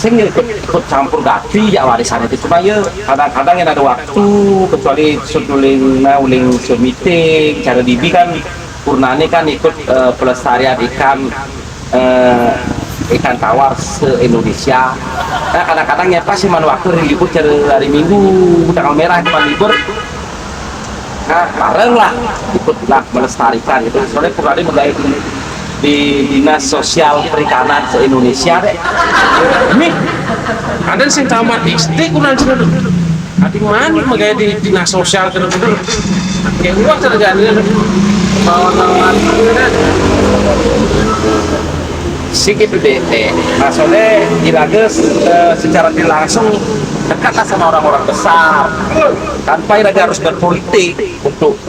sing ikut campur gati ya warisan itu, cuma ya kadang-kadang yang ada waktu kecuali seduling meeting cara dibi kan Purnani kan ikut pelestarian ikan tawar se-Indonesia. Nah kadang-kadang ya pas cuman waktu libur hari Minggu tanggal merah cuma libur, nah bareng lah ikutlah melestarikan itu. Soalnya Purnani menggait di Dinas Sosial Perikanan se-Indonesia deh. Ini ada sing tamat SD kurang cerita. Adi mana magaya di dinas sosial bener-bener. Kayak uang terjadi bawa-bawa sih gitu deh. Nah soalnya Iraga secara tidak langsung dekatlah sama orang-orang besar tanpa Iraga harus berpolitik untuk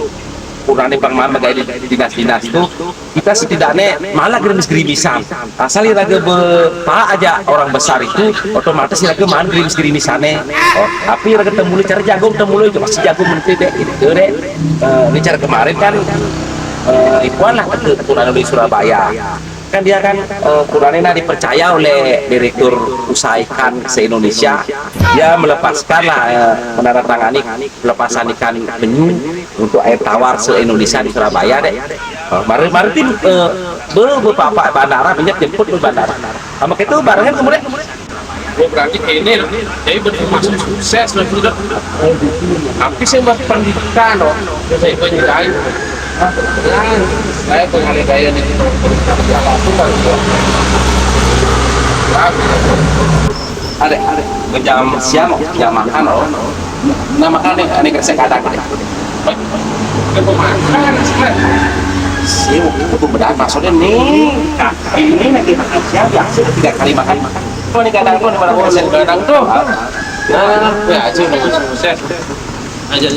Purnani Pangman magaya di dinas-dinas itu. Kita setidaknya malah gerimis-gerimisan asal Iraga berpa aja orang besar itu otomatis Iraga main gerimis-gerimisane. Tapi Iraga temuli cara jagung temuli itu masih jagung menteri deh itu deh. Ini cara kemarin kan Ikhwan lah ke Purnani di Surabaya kan dia kan Purnani dipercaya oleh Direktur Usaha Ikan se-Indonesia. Dia melepaskan lah menandatangani pelepasan ikan penyu untuk air tawar se-Indonesia di Surabaya deh. Kemarin tim beberapa bandara minyak jemput ke bandara. Sama itu barangnya kemudian berarti ini jadi bermasuk sukses betul. Tapi saya buat pendidikan loh, saya pendidikan. Saya pengalih gaya nih. Ada jam makan loh. Nah makan nih kerja kadang deh. Makan sih itu benar maksudnya nih ini lagi makan siang biasa 3 kali makan. Kalau nih kadang tuh di mana kadang tuh. Ya aja sukses. Aja.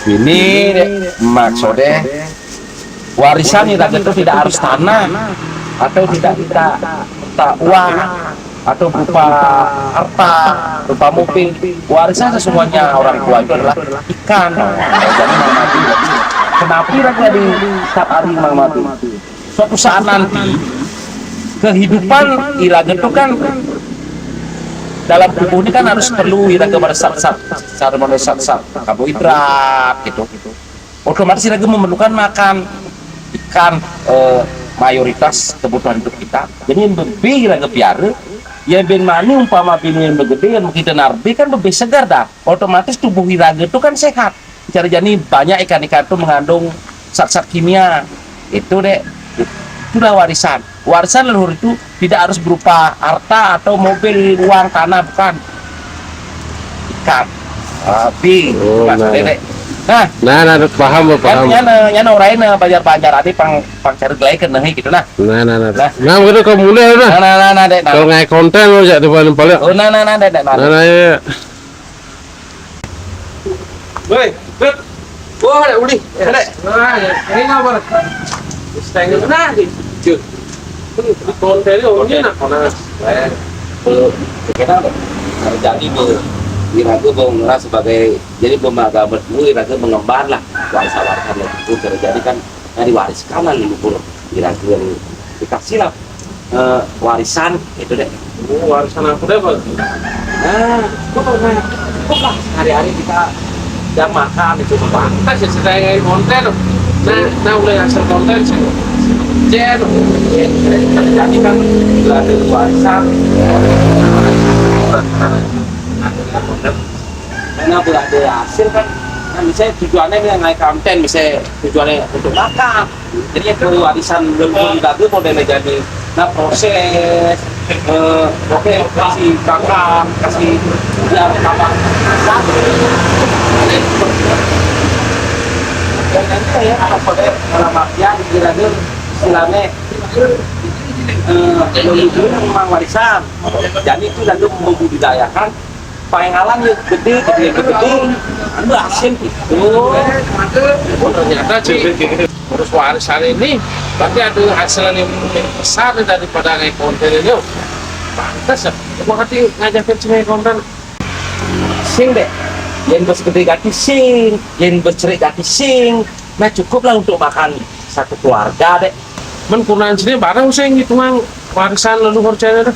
Ini maksudnya warisan Iraga itu tidak harus tanah atau tidak uang atau berupa harta, berupa mobil. Warisan sesungguhnya orang tua itu adalah ikan. Jadi Mang Mati, kenapa Iraga di saat hari Mang Mati? Suatu saat nanti kehidupan Iraga itu kan dalam tubuh ini kan harus perlu Iraga meresap-resap karbohidrat gitu. Otomatis Iraga memerlukan makan ikan mayoritas kebutuhan hidup kita. Jadi yang lebih Iraga piara, ya ben mani umpama bini yang begede yang kita narbi kan lebih segar dah. Otomatis tubuh Iraga itu kan sehat. Cara jadi banyak ikan-ikan itu mengandung zat-zat kimia. Itu deh. Itulah warisan. Warisan leluhur itu tidak harus berupa harta atau mobil, uang, tanah, bukan. Ikan. Tapi maksudnya nah paham. Nyana orain banjar adi pang cari gelai kena gitu nah. Nah begitu kamu mulai nah. Kalau ngai konten lo jadi paling paling. Oh nah. Ya. Woi, wah ada uli, ada. Ini apa? Setengah nah di. Konten ini nak mana? Kita harus jadi Iraga mengeras sebagai jadi pembaga bertemu Iraga mengemban lah warisan itu terjadi kan diwariskan lah leluhur Iraga yang dikasih lah warisan itu deh. Warisan apa deh bang? Kok lah hari-hari kita yang makan itu pantas ya setengah konten. Nah mulai hasil konten sih. Terjadi kan ada warisan. Karena boleh ada hasil kan, misalnya tujuannya yang naik konten, misalnya tujuannya untuk makan. Jadi itu warisan leluhur Iraga modelnya jadi, nah proses, oke kasih makan, kasih biar tambah satu. Dan nanti ya apa deh dalam artian Iraga istilahnya leluhur memang warisan. Jadi itu Iraga membudidayakan pengalan yang gede, asin itu. Ternyata terus warisan ini berarti ada hasil yang besar daripada ngai konten ini. Pantas ya, makanya ngajakin cewek konten. Sing deh, yang gede gati sing, yang bercerik gati sing. Nah cukup lah untuk makan satu keluarga deh. Men kurang sini barang saya ngitungan warisan leluhur saya dah.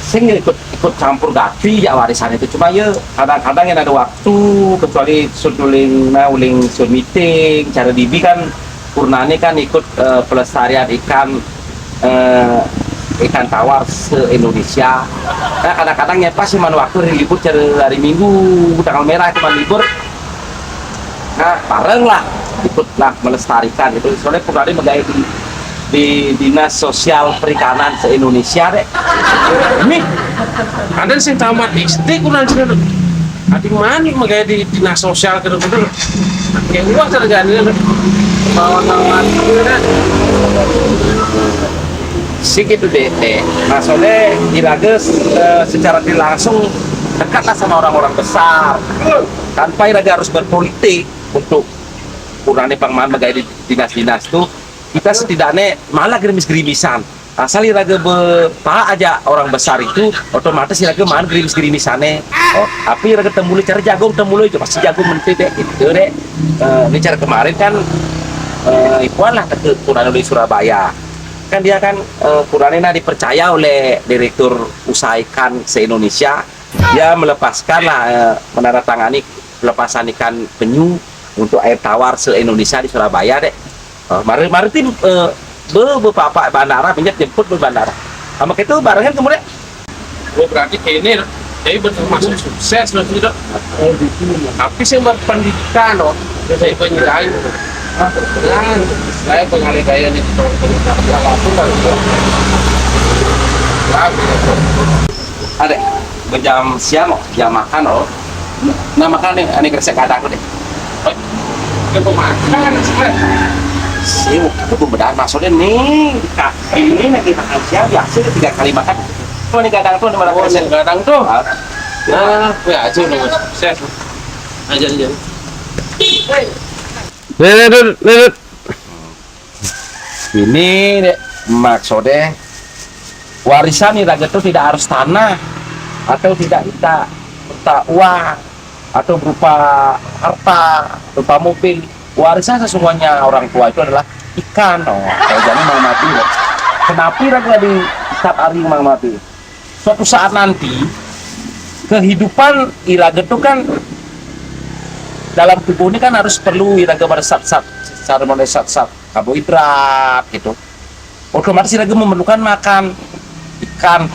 Saya ikut campur ganti ya warisan itu, cuma ya kadang-kadang yang ada waktu, kecuali suduling uling sun meeting cara dibi kan Purnani kan ikut pelestarian ikan tawar se-Indonesia. Nah kadang-kadang ya pas cuman waktu hari libur hari Minggu tanggal merah cuma libur, nah bareng lah ikutlah melestarikan itu. Soalnya Purnani megaya di Dinas Sosial Perikanan se-Indonesia deh. Ini ada sih tamat SD kurang sini. Adik manik magaya di dinas sosial gitu-gitu. Kayak gua terjadi bawa-bawa gitu kan. Sih gitu deh. Nah soalnya Irages secara tidak langsung dekatlah sama orang-orang besar, tanpa Iraga harus berpolitik untuk Purnani Pangman megaya di dinas-dinas tuh. Kita setidaknya malah gerimis-gerimisan. Asal Iraga berpa aja orang besar itu, otomatis Iraga malah gerimis-gerimisannya. Oh, tapi Iraga temuli cara jagung temuli itu pasti jagung menteri deh gitu deh. Ini cara kemarin kan ikuan lah ke Purnani di Surabaya. Kan dia kan Purnani dipercaya oleh Direktur Usaha Ikan se-Indonesia. Dia melepaskan lah menandatangani pelepasan ikan penyu untuk air tawar se-Indonesia di Surabaya deh. Mari tim bapak bandara pinjat jemput ke bandara. Sama itu barengan kemudian. Gua berarti kayak ini, jadi masuk sukses loh tidak. Tapi saya berpendidikan loh, saya penyelain. Dan saya pengalih gaya nih langsung kan. Ada jam siang jam makan nah makan nih aneh kresek kadang deh. Ke pemakan sebenarnya. Sih itu pembedaan maksudnya nih ini lagi makan siang biasa 3 kali makan. Tuh nih kadang tuh mana kresek Kadang tuh. Nah, gue aja udah sukses. Aja. Nih. Ini deh, maksudnya warisan Iraga itu tidak harus tanah atau tidak uang atau berupa harta, berupa mobil. Warisan sesungguhnya orang tua itu adalah ikan. Kayak jadi Mang Mati. Kenapa Iraga di saat hari Mang Mati? Suatu saat nanti kehidupan Iraga itu kan dalam tubuh ini kan harus perlu Iraga pada saat karbohidrat gitu. Otomatis Iraga memerlukan makan ikan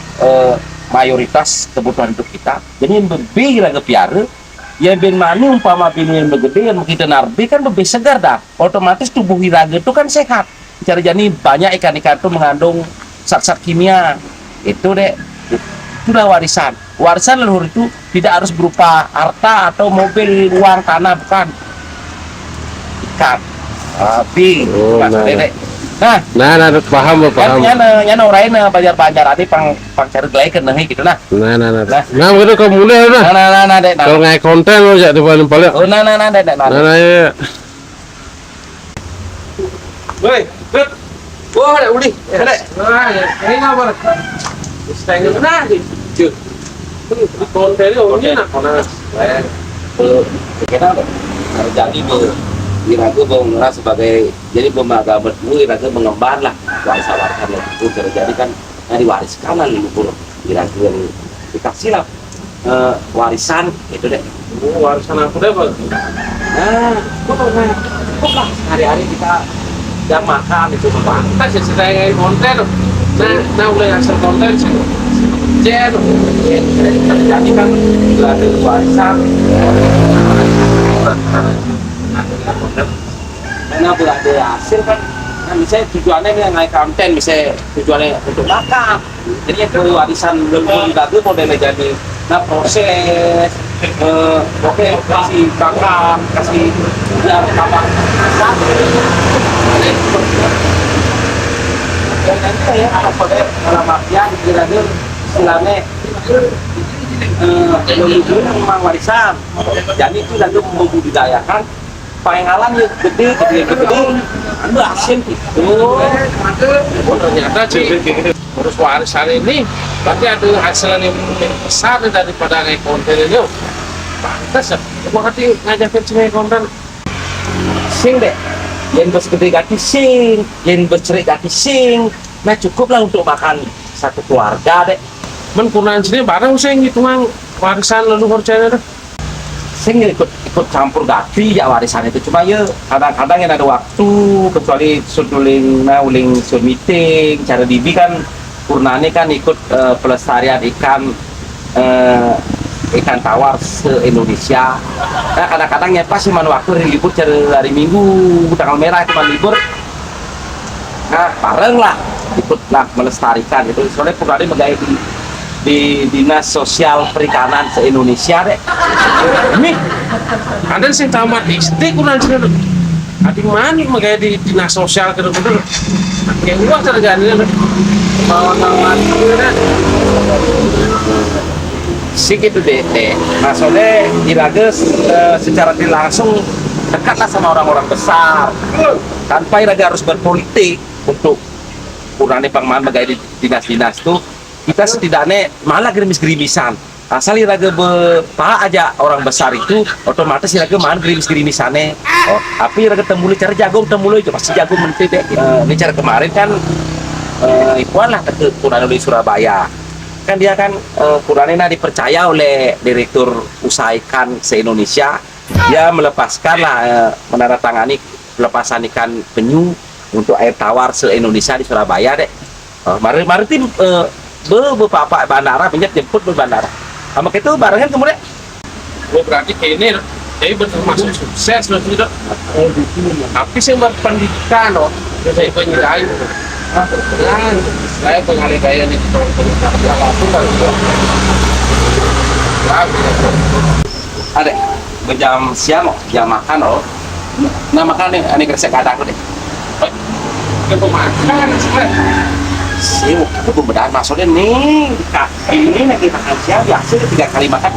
mayoritas kebutuhan hidup kita. Jadi yang lebih Iraga piara ya ben mani umpama bini yang begede yang kita narbi kan lebih segar dah. Otomatis tubuh Iraga itu kan sehat. Cara jadi banyak ikan-ikan itu mengandung zat-zat kimia. Itu deh. Itulah warisan. Warisan leluhur itu tidak harus berupa harta atau mobil, uang, tanah, bukan. Ikan. Tapi maksudnya nah paham. Nya orain banjar-banjar ati pang cari gelai keneh gitu nah. Nah begitu kamu mulai dah. Nah dek. Kalau ngai konten lo jadi paling paling. Oh nah dek. Ya. Woi, Dek. Wah, dek uli. Dek. Nah, ini apa? Setengah nah di. Konten ini nak kona. Kita jadi Iraga mengenal sebagai jadi pembaga berdua Iraga mengemban lah warisan itu jadi kan yang diwariskan lah leluhur Iraga yang dikasih lah warisan itu deh. Warisan aku deh bang. Nah, kok lah hari-hari kita jam makan itu Pantas ya setengah konten. Nah mulai hasil konten sih. jadi kan ada warisan. Karena bila ada hasil kan misalnya tujuannya naik konten, misalnya tujuannya untuk makan. Jadi yang warisan leluhur Iraga modelnya jadi nah proses oke kasih bakar, kasih biar tambah satu. Dan nanti ya apa dalam artian Iraga istilahnya leluhur memang warisan. Jadi itu Iraga membudidayakan pengalan yang gede anu asin gitu. Ternyata terus warisan ini berarti ada hasil yang besar daripada naik konten ini. Pantas ya, berarti ngajakin cewek konten. Sing deh, yang gede gati sing, yang bercerik gati sing. Nah cukup lah untuk makan satu keluarga dek. Men kunaan sini barang saya gitu mang warisan leluhur cina tuh. Saya ikut campur gati ya warisan itu, cuma ya kadang-kadang yang ada waktu, kecuali suduling uling sun meeting cara dibi kan Purnane kan ikut pelestarian ikan tawar se-Indonesia. Nah kadang-kadang ya pas cuman waktu hari libur hari Minggu tanggal merah cuma libur, nah bareng lah ikut lah melestarikan itu. Soalnya Purnane megaya di Dinas Sosial Perikanan se-Indonesia deh. Ini ada sih tamat SD kunaan sini tuh. Adik mana makanya di dinas sosial gitu-gitu. Kayak gua kerjaannya tuh. Bawa-bawa Sih gitu deh. Nah soalnya Iraga secara tidak langsung dekatlah sama orang-orang besar, tanpa Iraga harus berpolitik untuk kurangnya pengalaman megaya di dinas-dinas tuh. Kita setidaknya malah gerimis-gerimisan. Asal Iraga berpah aja orang besar itu, otomatis Iraga malah gerimis-gerimisannya. Oh, tapi Iraga temuli cara jagung temuli itu pasti jagung menteri deh. Ini cara kemarin kan Ipuan lah ke Purnane di Surabaya. Kan dia kan Purnane dipercaya oleh Direktur Usaha Ikan se-Indonesia. Dia melepaskan lah menandatangani pelepasan ikan penyu untuk air tawar se-Indonesia di Surabaya deh. Maritim bapak bandara pinjat jemput ke bandara. Sama itu barengan kemudian. gua berarti kayaknya jadi termasuk sukses loh gitu. Tapi saya berpendidikan loh, saya penyilain. Kan, saya pengalih gaya nih Ada jam siang jam makan nah makan nih aneh kresek kadang deh. ke pemakan sebenarnya. Sih itu pembedahan maksudnya nih ini lagi makan siang biasa 3 kali makan.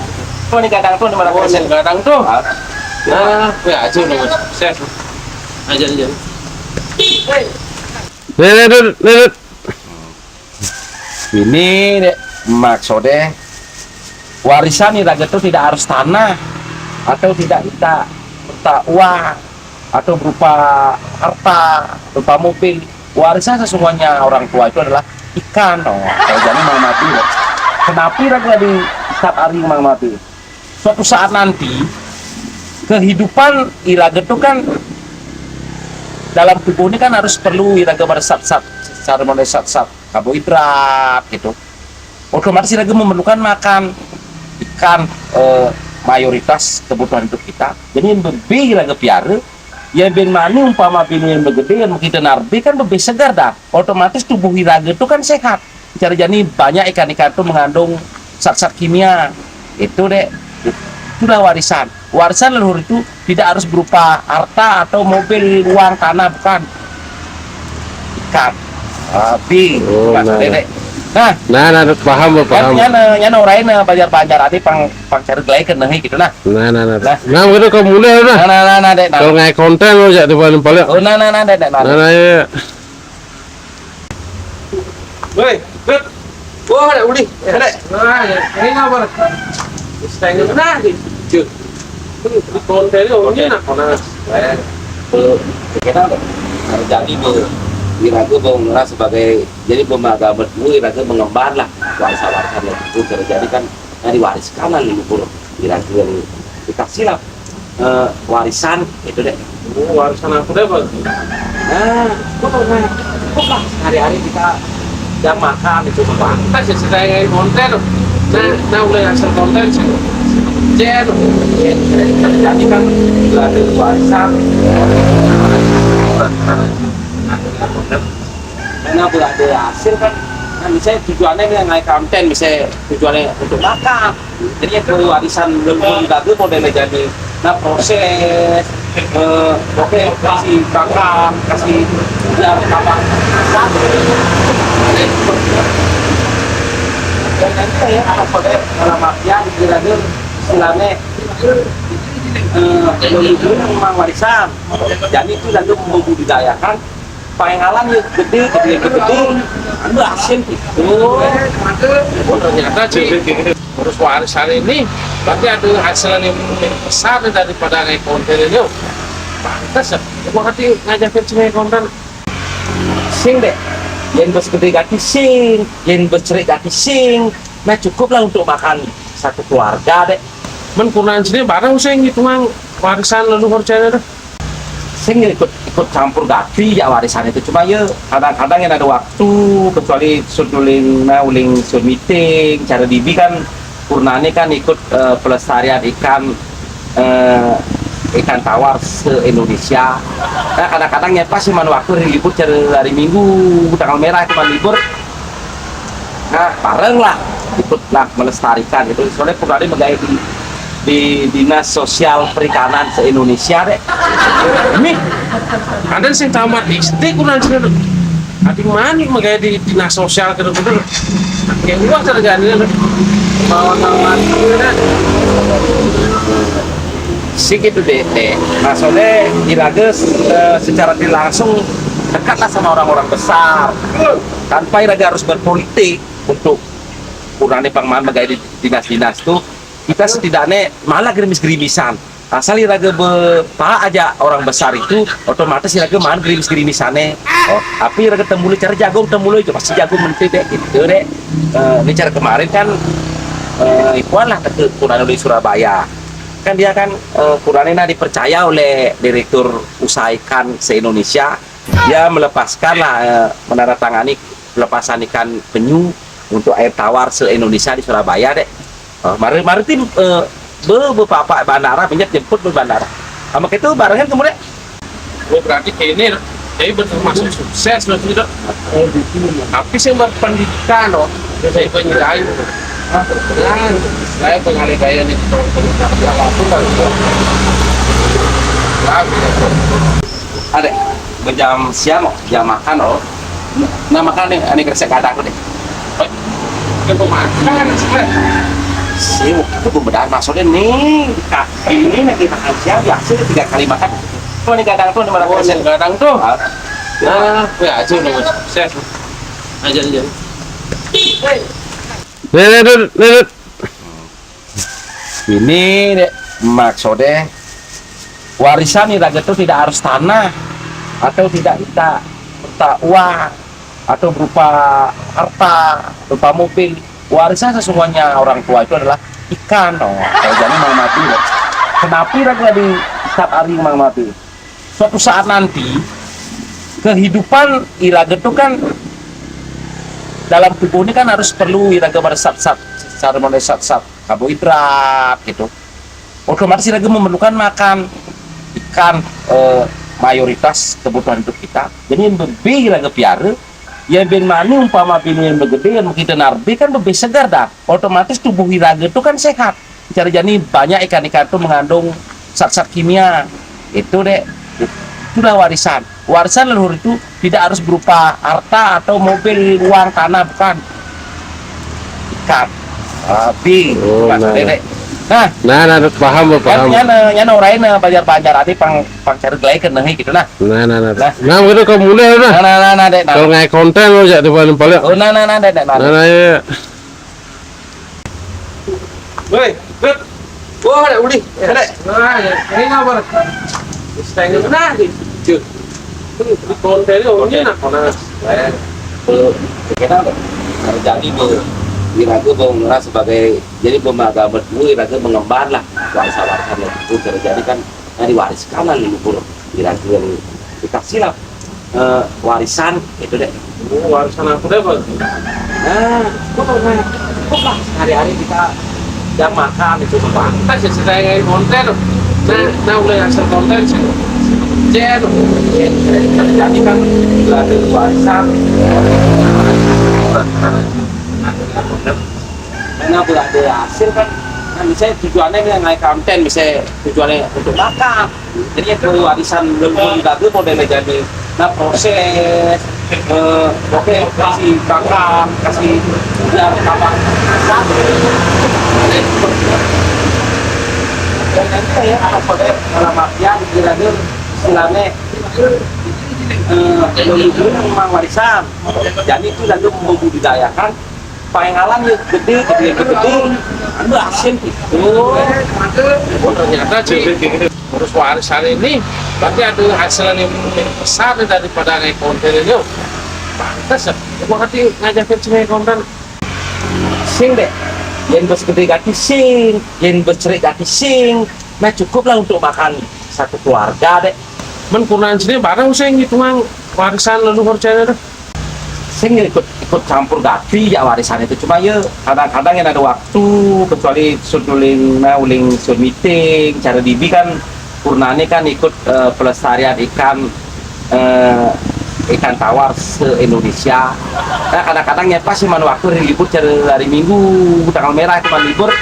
Tuh nih kadang tuh di mana kresek Kadang tuh. Nah, ya aja udah sukses. Aja. Nih. Ini deh maksudnya warisan Iraga itu tidak harus tanah atau tidak berupa uang atau berupa harta, berupa mobil. Warisan sesungguhnya orang tua itu adalah ikan. Kalau jadi Mang Mati, kenapa Iraga di saat hari Mang Mati? Suatu saat nanti kehidupan Iraga itu kan dalam tubuh ini kan harus perlu Iraga pada saat karbohidrat gitu. Otomatis Iraga memerlukan makan ikan mayoritas kebutuhan hidup kita. Jadi yang lebih Iraga piara, yang ben mani umpama bini yang begede yang kita narbi kan lebih segar dah. Otomatis tubuh Iraga itu kan sehat. Cara jadi banyak ikan-ikan itu mengandung zat-zat kimia. Itu deh. Itulah warisan. Warisan leluhur itu tidak harus berupa harta atau mobil, uang, tanah, bukan. Ikan. Tapi maksudnya nah paham. Kan orang banjar adi pang cari gelai kena gitu nah. Nah begitu kamu mulai dah. Nah dek. Kalau ngai konten lo jadi paling paling. Oh nah dek. Nah ya. Woi, Dut. Wah, ada uli. Ada. Nah, ini apa? Setengah nah di. Di konten itu orangnya nak mana? Kita harus jadi Iraga mengenal sebagai jadi pembaga berdua Iraga mengemban lah warisan itu jadi kan diwariskan lah leluhur Iraga yang dikasih lah warisan itu deh. Warisan apa deh bang? Nah, kok lah hari-hari kita jam makan itu Pantas ya setengah konten. Nah udah hasil konten sih. jadi kan ada warisan karena udah ada hasil kan misalnya tujuannya naik konten misalnya tujuannya untuk makan jadi yang warisan leluhur Iraga modelnya jadi nah proses oke kasih bakar kasih biar tambah satu dan nanti ya kalau dalam artian Iraga istilahnya leluhur memang warisan jadi itu Iraga membudidayakan pengalan yang gede anu asin gitu. Ternyata terus warisan ini berarti ada hasil yang lebih besar daripada naik konten ini. Pantas ya. Gua hati ngajakin cewek konten. Sing deh, yang gede kaki sing, yang bercerai kaki sing. Nah cukup lah untuk makan satu keluarga deh. Men kunaan sini barang sih hitungan warisan leluhur cewek dah. Sing ikut campur gapi ya warisan itu, cuma ya kadang-kadang yang ada waktu, kecuali suduling uling sur meeting cara dibi kan Purnani kan ikut pelestarian ikan tawar se-Indonesia. Nah kadang-kadang ya pas cuma waktu libur hari Minggu tanggal merah cuma libur. Nah bareng lah ikutlah melestarikan itu, soalnya Purnani menggait di Dinas Sosial Perikanan se-Indonesia deh. Ini ada sih tamat SD kunaan sini. Adik mana magaya di dinas sosial gitu-gitu. Kayak gua kerjaannya bawa nama Sik itu deh. Nah soalnya Irages secara tidak langsung dekatlah sama orang-orang besar tanpa Iraga harus berpolitik untuk kurangnya pangman bagai di dinas-dinas tuh. Kita setidaknya malah gerimis-gerimisan asal Iraga bepa aja orang besar itu otomatis Iraga mahan gerimis-gerimisannya. Oh tapi Iraga temulai cara jagung temulai itu pasti jagung menteri deh gitu deh. Ini cara kemarin kan ikuan lah ke kurang di Surabaya kan dia kan Kuranina dipercaya oleh Direktur Usaha Ikan se-Indonesia. Dia melepaskan lah menandatangani pelepasan ikan penyu untuk air tawar se-Indonesia di Surabaya deh. Mari tim beberapa bandara minyak jemput ke bandara sama itu barengan kemudian gua berarti ini jadi termasuk sukses loh tidak. Tapi sih berpendidikan loh saya penyerahin. Nah, saya pengalih gaya nih ada jam siang jam makan loh. Nah makan nih ini kresek kadang deh makan sih itu pembedaan maksudnya nih ini lagi makan siang biasa 3 kali makan tuh nih kadang tuh dimana kresek kadang tuh nah ya aja udah sukses aja Lihat. ini deh maksudnya warisan Iraga itu tidak harus tanah atau tidak kita berupa uang atau berupa harta berupa mobil. Warisan sesungguhnya orang tua itu adalah ikan. Kalau jadi Mang Mati kenapa Iraga di setiap hari Mang Mati suatu saat nanti kehidupan Iraga itu kan dalam tubuh ini kan harus perlu Iraga pada zat-zat karbohidrat gitu. Otomatis Iraga memerlukan makan ikan mayoritas kebutuhan hidup kita. Jadi yang lebih Iraga piara ya ben mani umpama bini yang begede yang kita narbi kan lebih segar dah. Otomatis tubuh Iraga itu kan sehat. Cara jadi banyak ikan-ikan itu mengandung zat-zat kimia. Itu deh. Sudah warisan. Warisan leluhur itu tidak harus berupa harta atau mobil, uang, tanah, bukan. Ikan. Tapi Nah, paham. Yan orain banjar ati pang cari gelai kenehi gitu nah. Nah, begitu kamu mulai dah. Nah, dek. Kalau ngai konten lo jadi paling paling. Oh, nah, dek. Nah, ya. woi wah ada uli ada ini apa setengah benar di konten ini nak kita terjadi Iraga mengeras sebagai jadi pemaga berdua Iraga mengembar lah warisan itu terjadi kan diwariskan lah leluhur Iraga yang dikasih lah warisan itu deh. warisan apa deh bang? Nah kok lah hari-hari kita yang makan itu pantas ya setengah konten nah udah hasil konten sih terjadi kan ada warisan karena udah ada hasil kan misalnya tujuannya naik konten misalnya tujuannya untuk makan jadi itu warisan leluhur Iraga modelnya jadi nah proses oke kasih bakar kasih biar tambah dan nanti ya apa deh dalam artian Iraga istilahnya leluhur memang warisan jadi itu Iraga membudidayakan pengalan yang gede ternyata sih terus warisan ini Berarti ada hasil yang lebih besar daripada ngai konten ini. Pantas ya. Gua hati ngajakin cewek konten. Sing deh, yang bos gede kaki sing, yang bos cerik kaki sing. Nah cukup lah untuk makan satu keluarga deh. Men kurang sini barang saya gitu mang warisan leluhur cewek tuh. Sing ikut campur gapi ya warisan itu, cuma ya kadang-kadang yang ada waktu, kecuali suduling uling sun meeting cara dibi kan Purnani kan ikut pelestarian ikan tawar se-Indonesia. Nah kadang-kadang ya pas cuman waktu hari libur hari Minggu tanggal merah cuma libur,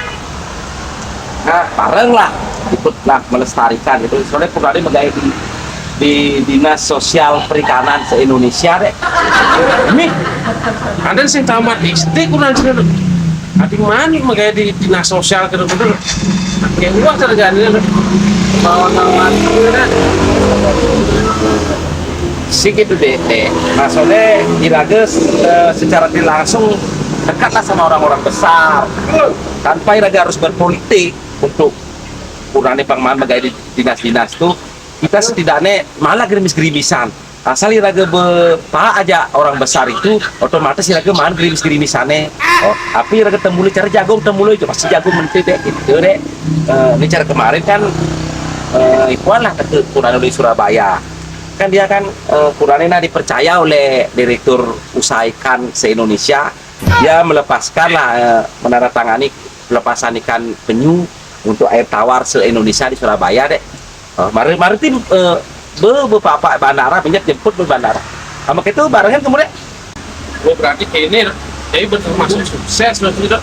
nah bareng lah ikut lah melestarikan itu. Soalnya Purnani megaya di Dinas Sosial Perikanan se-Indonesia deh. Ini ada sih tamat SD kurang sini. Adik manik makanya di dinas sosial gitu-gitu. Kayak luas terjadi bawa kawan kan. Sih gitu deh. Maksudnya Irages secara tidak langsung dekatlah sama orang-orang besar. Tanpa Iraga harus berpolitik untuk Purnani Pangman megaya di dinas-dinas tuh. Kita setidaknya malah gerimis-gerimisan. Asal Iraga bepa aja orang besar itu, otomatis Iraga mahan gerimis-gerimisannya. Oh, tapi Iraga temulai cara jago temulai itu pasti jago menteri deh gitu deh. Ini cara kemarin kan Ipuan lah ke Purnani di Surabaya. Kan dia kan Purnani dipercaya oleh Direktur Usaha Ikan se-Indonesia. Dia melepaskan lah menandatangani pelepasan ikan penyu untuk air tawar se-Indonesia di Surabaya deh. Mari tim bapak bandara jemput di bandara. Sama itu barengan kemudian. Gue berarti ini jadi termasuk sukses loh tidak.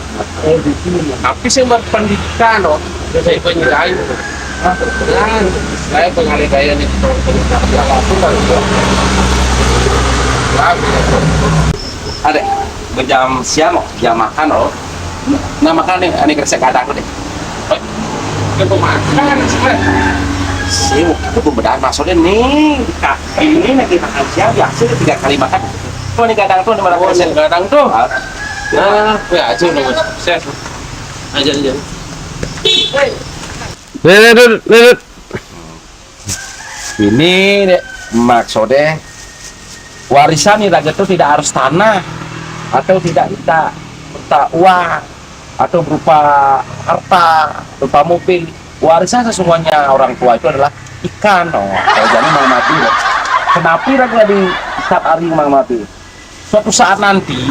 Tapi saya berpendidikan loh, saya penyerahin. Dan saya pengalih gaya nih Ada jam siang jam makan loh. Nah makan nih, ini kresek kadang deh. Kita makan sebenarnya. Sih, itu pembedahan maksudnya nih ini lagi makan siang biasa 3 kali makan. Tuh nih kadang tuh nih malah Kadang tuh. Nah, ya aja udah sukses. Aja. Nih. Ini deh, maksudnya warisan Iraga itu tidak harus tanah atau tidak berupa uang atau berupa harta, berupa mobil. Warisan sesungguhnya orang tua itu adalah ikan. Kalau jadi Mang Mati, kenapa Iraga di setiap hari Mang Mati? Suatu saat nanti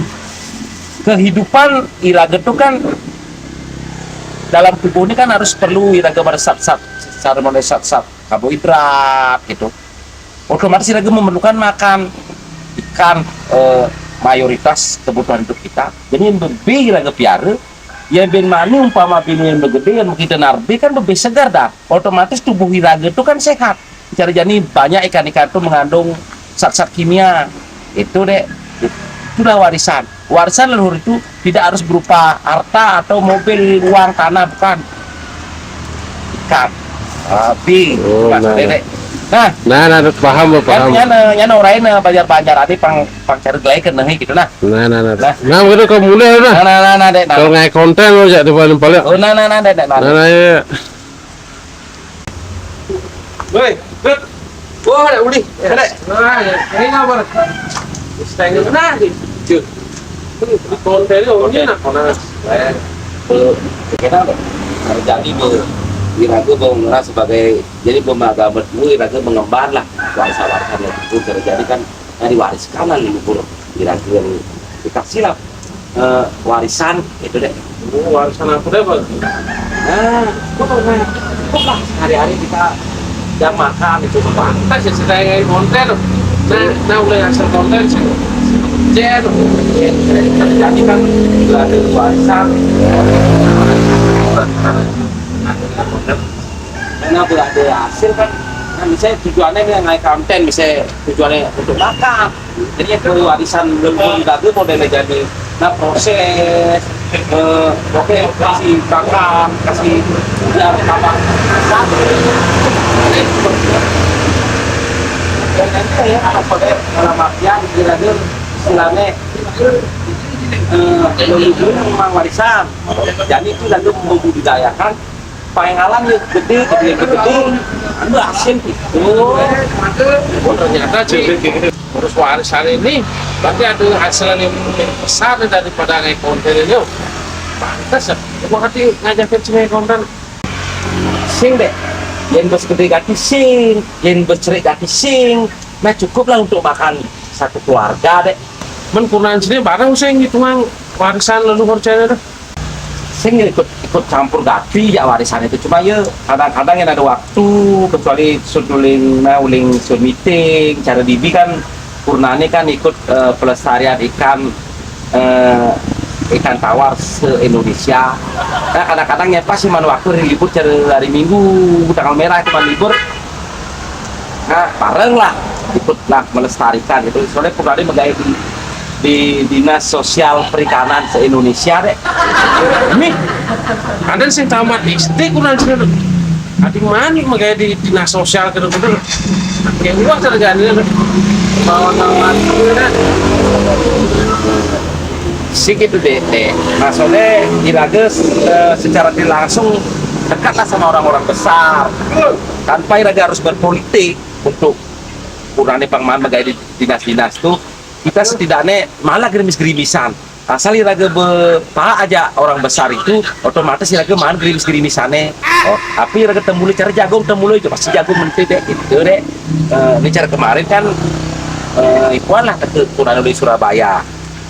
kehidupan Iraga itu kan dalam tubuh ini kan harus perlu Iraga pada saat secara mulai saat karbohidrat gitu. Otomatis Iraga memerlukan makan ikan, mayoritas kebutuhan hidup kita. Jadi yang lebih Iraga piara yang ben mani umpama bini yang begede yang kita narbi kan lebih segar dah. Otomatis tubuh Iraga itu kan sehat. Cara jadi banyak ikan-ikan itu mengandung zat-zat kimia. Itu deh. Itulah warisan. Warisan leluhur itu tidak harus berupa harta atau mobil, uang, tanah, bukan. Ikan. Tapi maksudnya deh. Nah, paham. Nyana orang banjar adi pang cari gelai kena gitu nah. Nah, begitu kau mulai dah. Nah, dek. Kalau ngai konten lo jadi paling. Oh, nah, dek. Ya. Woi, good. Wah, ada uli. Ada. Nah, ini apa? Setengah mana sih? Cuk. Di konten ini nak mana? Kita jadi Iraga mengenal sebagai jadi pemagama dulu Iraga mengemban lah warisan itu terjadi kan diwariskan lah leluhur Iraga yang dikasih lah warisan itu deh. Warisan apa deh bang? Nah, cukup lah hari-hari kita jam makan itu Pantas ya setengah konten. Nah udah hasil konten sih. terjadi kan ada warisan. Karena udah ada hasil kan, nah misalnya tujuannya naik konten, misalnya tujuannya untuk makan, jadi yang warisan leluhur Iraga modelnya jadi, nah proses, oke kasih makan, kasih biar tambah satu, dan nanti ya apa deh dalam artian Iraga istilahnya leluhur memang warisan, jadi itu Iraga membudidayakan pengalan ya gede anu asin gitu. Oh, ternyata sih urus warisan ini berarti ada hasil yang besar daripada naik konten ini. Pantas ya, gua hati ngajakin cewek konten. Sing deh, yang bos gede gati sing, yang bos cerik gati sing, nah cukup lah untuk makan satu keluarga deh. Men kunaan sini barang saya ngitungan warisan leluhur cewek itu. Sing ikut campur gati ya warisan itu, cuma ya kadang-kadang yang ada waktu, kecuali suduling uling sud meeting, cara dibi kan Purnane kan ikut pelestarian ikan tawar se-Indonesia. Nah kadang-kadang ya pas cuman waktu libur hari Minggu tanggal merah cuma libur. Nah bareng lah ikut lah melestarikan itu. Soalnya Purnane megaya di Dinas Sosial Perikanan se-Indonesia deh. Ini ada sih tamat SD kunaan sini. Adik manik magaya di dinas sosial gitu-gitu. Kayak gua terjadi bawa-bawa Sih gitu deh. Maksudnya Iraga secara tidak langsung dekatlah sama orang-orang besar. Tanpa Iraga harus berpolitik untuk kurangnya pengalaman megaya di dinas-dinas tuh, kita setidaknya malah gerimis-gerimisan. Asal Iraga berpa aja orang besar itu, otomatis Iraga main gerimis-gerimisannya. Oh, tapi Iraga temulai cara jagung temulai itu pasti jagung menteri deh gitu deh. Ini cara kemarin kan Ipuan lah ke Kurang di Surabaya.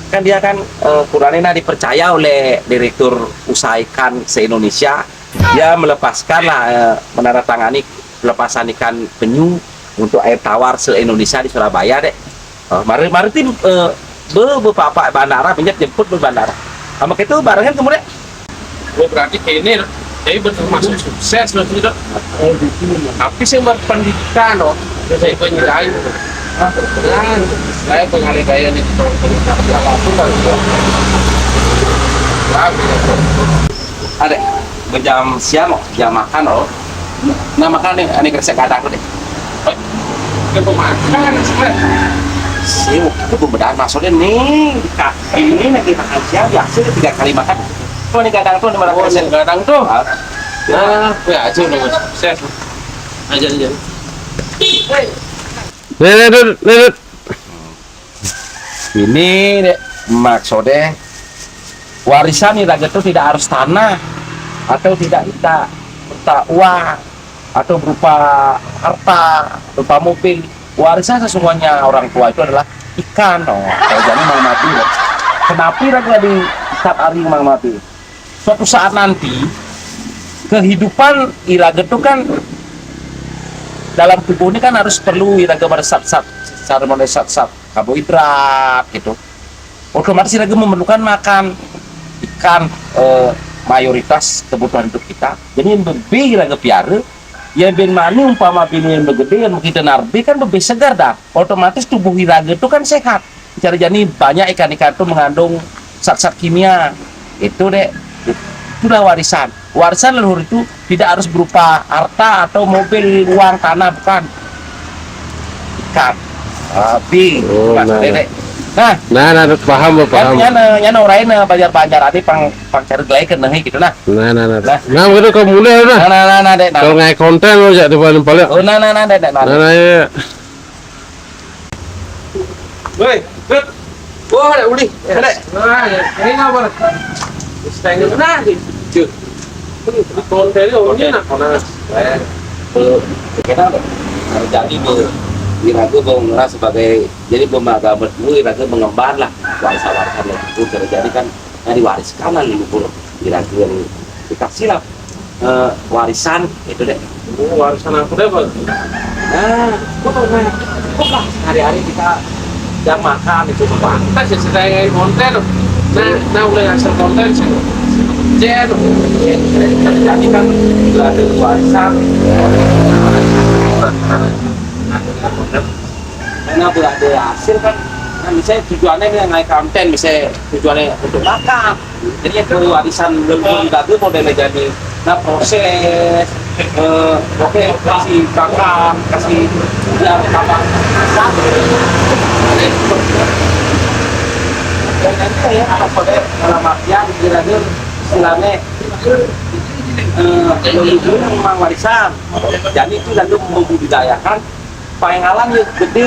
Kan dia kan Kuranina dipercaya oleh Direktur Usaha Ikan se-Indonesia. Dia melepaskan lah menandatangani pelepasan ikan penyu untuk air tawar se-Indonesia di Surabaya deh. Mari tim beberapa bandara banyak jemput ke bandara. Sama itu barengan kemudian. Oh, berarti ini jadi termasuk sukses loh tidak. Tapi saya berpendidikan loh, saya penilai. Dan saya pengalih gaya nih Ada jam siang jam makan loh. Nah makan nih, ini kerja kadang deh. ke pemakan sebenarnya. Sih, itu pembedaan maksudnya nih ini lagi makan siang biasa 3 kali makan. Tuh nih kadang tuh dimana Oh, kerja. kadang tuh. Nah, ya aja udah sukses. Aja. Lihat. Ini deh, maksudnya warisan Iraga itu tidak harus tanah atau tidak kita berupa uang atau berupa harta, berupa mobil. Warisan sesungguhnya orang tua itu adalah ikan, kalau jadi Mang Mati. Kenapa Iraga di setiap hari Mang Mati? Suatu saat nanti kehidupan Iraga itu kan dalam tubuh ini kan harus perlu Iraga pada zat-zat karbohidrat gitu. Otomatis Iraga memerlukan makan ikan, mayoritas kebutuhan hidup kita. Jadi yang lebih Iraga piara, yang ben mani umpama bini yang begede yang kita narbi kan lebih segar dah. Otomatis tubuh Iraga itu kan sehat. Cara jadi banyak ikan-ikan itu mengandung zat-zat kimia. Itu deh, itulah warisan. Warisan leluhur itu tidak harus berupa harta atau mobil, uang, tanah, bukan. Ikan. Tapi, nah, paham. nyana orain banjar-banjar adi pang cari gelai ke nehi gitu nah. Nah, begitu kau mulai dah. Nah, dek. Kalau ngai konten lo jadi paling paling. Oh, nah, dek. Ya. Woi, Dut. Wah, ada uli. Dek. Nah, ini apa? Setengah nah di. Konten ini nak mana? Kita jadi Iraga mengeras sebagai jadi pembaga berdua Iraga mengemban lah warisan leluhur. Jadi kan yang diwariskan lah leluhur Iraga yang dikasih lah warisan itu deh. Oh, warisan aku deh, Bang. Nah, cukup lah hari-hari kita yang makan itu Pantas ya setengah konten. Nah, mulai hasil konten sih. jadi kan sudah ada warisan karena sudah ada hasil kan. Nah, misalnya tujuannya yang naik konten, misalnya tujuannya untuk makan, jadi itu warisan leluhur Iraga modelnya jadi nah proses oke kasih bakar kasih biar tambah satu dan nanti ya apa dalam artian Iraga istilahnya leluhur memang warisan. Jadi itu lalu membudidayakan pengalan yang gede,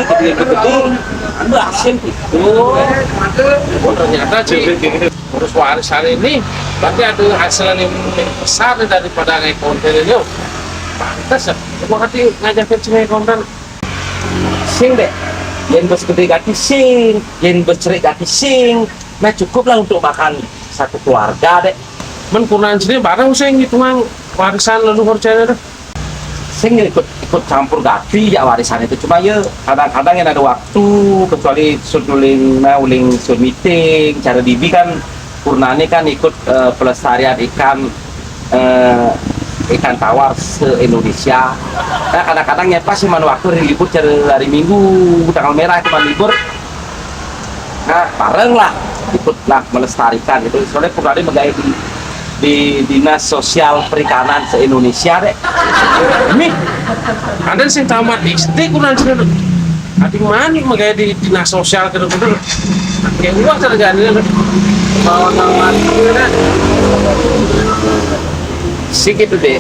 hasil gitu. Oh, ternyata sih urus warisan ini berarti ada hasil yang besar daripada kayak konten ini. Pantas ya, cuma hati ngajakin cewek konten. Sing deh, yang gede gati sing, yang bercerai gati sing. Nah cukup lah untuk makan satu keluarga deh. Kurang sini barang saya ngitungan warisan leluhur cewek itu. Sing ikut campur gati ya warisan itu, cuma ya kadang-kadang yang ada waktu, kecuali suduling uling sud meeting cara dibi kan Purnani kan ikut pelestarian ikan tawar se-Indonesia. Nah kadang-kadang ya pas cuma waktu libur hari Minggu tanggal merah cuma libur, nah bareng lah ikutlah melestarikan itu. Soalnya Purnani menggait di Dinas Sosial Perikanan se-Indonesia deh. Ini ada sih tamat SD kurang sini. Adik mana magaya di dinas sosial gitu-gitu. Kayak gua terjadi bawa nama dia. Sih gitu deh.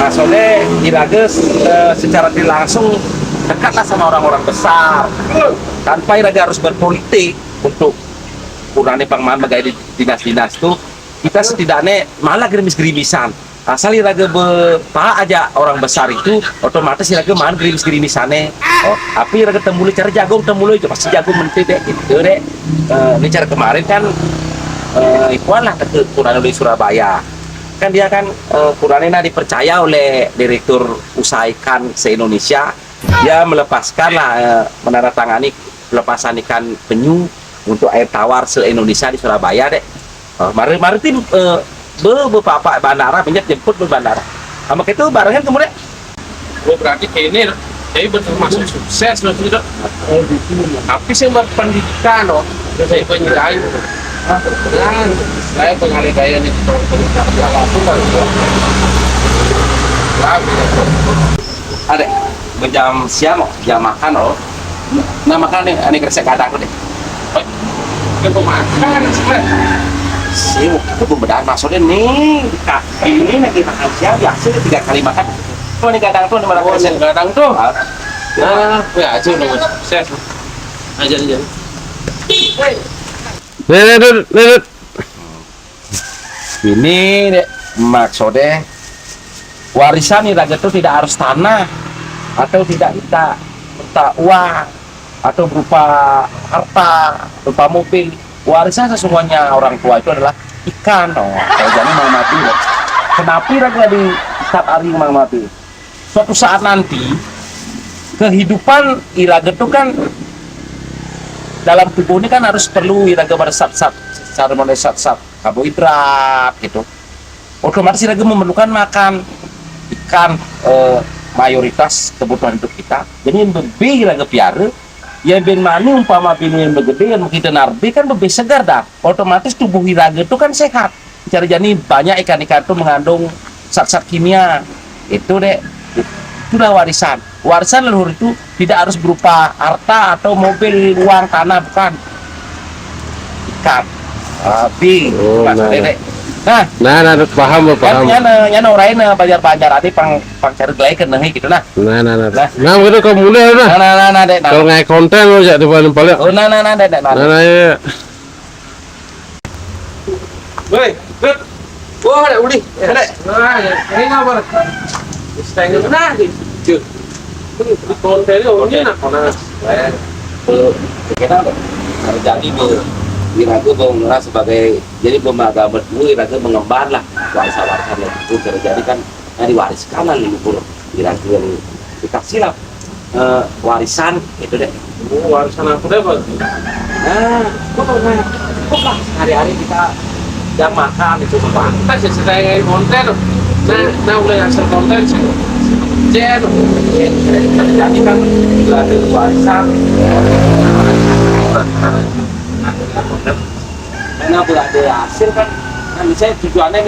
Nah soalnya Irages secara tidak langsung dekatlah sama orang-orang besar tanpa Iraga harus berpolitik untuk kurangnya pengalaman bagai di dinas-dinas tuh. Kita setidaknya malah gerimis-gerimisan. Asal Iraga berpaha aja orang besar itu, otomatis Iraga malah gerimis-gerimisannya. Oh, tapi Iraga temulai cara jagung temulai itu pasti jagung menteri deh, gitu deh. Ini cara kemarin kan Ikhwan lah ke Kurana di Surabaya. Kan dia kan Kuranina dipercaya oleh Direktur Usaha Ikan se-Indonesia. Dia melepaskan lah menandatangani pelepasan ikan penyu untuk air tawar se-Indonesia di Surabaya deh. Maritim bapak bandara minyak jemput ke bandara. Sama itu barangnya kemudian. Oh berarti ini jadi termasuk sukses loh tidak. Tapi saya berpendidikan loh, saya penyiaran. Dan saya pengalih gaya nih Ada jam siang jam makan loh. Nah makan nih, ini kresek kadang deh. ke pemakan sebenarnya. Sih, itu pembedaan maksudnya nih, ini lagi makan siang, biasa 3 kali makan. Tuh nih kadang tuh, dimana Oh, kresek. kadang tuh. Nah, ya aja udah sukses. Aja. Lihat. Ini deh, maksudnya warisan nih raga tuh tidak harus tanah atau tidak kita minta uang atau berupa harta, berupa mobil. Warisan sesungguhnya orang tua itu adalah ikan, kalau jadi Mang Mati. Kenapa raga di setiap hari Mang Mati? Suatu saat nanti kehidupan iraga itu kan dalam tubuh ini kan harus perlu iraga pada zat-zat karbohidrat gitu. Otomatis iraga memerlukan makan ikan, mayoritas kebutuhan hidup kita. Jadi yang lebih iraga piara yang ben mani umpama bini yang bergede yang kita narbi kan lebih segar dah. Otomatis tubuh iraga itu kan sehat. Cara jadi banyak ikan-ikan itu mengandung zat-zat kimia. Itu deh. Itulah warisan. Warisan leluhur itu tidak harus berupa harta atau mobil, uang, tanah, bukan. Ikan. Tapi maksudnya deh. Nah, paham. Nyana orang banjar-banjar ade pang cari gelai kena gitu nah. Nah, kita kau mulai dah. Nah, dek. Kalau ngai konten lo jadi paling paling. Oh, nah, dek. Ya. Woi, good. Wah, ada uli. Dek. Nah, ini ngabar. Setengah nah di. Di kontennya orangnya nak mana? Kita harus jadi Iraga mengenal sebagai jadi lembaga berdua Iraga mengemban lah warisan itu jadi kan diwariskan lah leluhur Iraga yang dikasih lah warisan itu deh. Oh, warisan aku deh bang. Nah, cukup lah hari-hari kita jam makan itu Pantas ya setengah konten. Nah udah hasil konten sih. jadi kan ada warisan. Karena boleh ada hasil kan, misalnya tujuannya